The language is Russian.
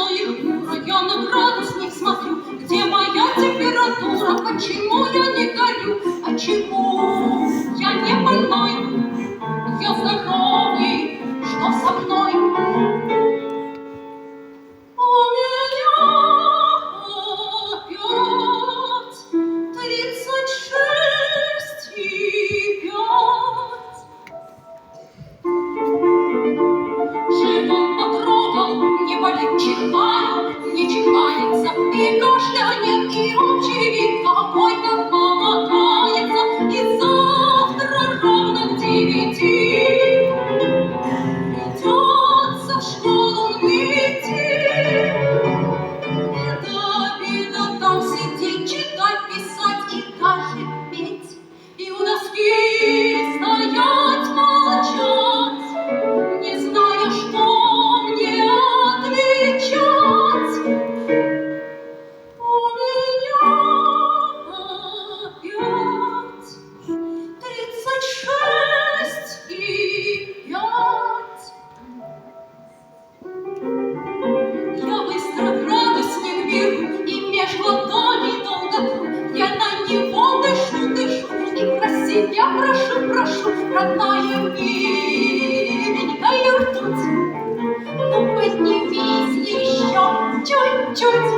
тяжело и хмуро, я на градусник смотрю, где моя температура, почему я не горю, почему я не больной, я здоровый, что со мной? У меня опять 36,5. Живот потрогал, не болит, чихает, не чихается, и кашлянет, и общий вид какой-то помогается, и завтра ровно к 9 придется в школу идти. До обеда там сидеть, читать, писать и даже петь, и у доски стоять, молчать, не зная, что мне отвечать. У меня опять 36,5. Я быстро градусник беру и меж ладоней долго тру. Я на него дышу, дышу и про себя прошу, родная миленькая ртуть. Ну поднимись еще чуть-чуть.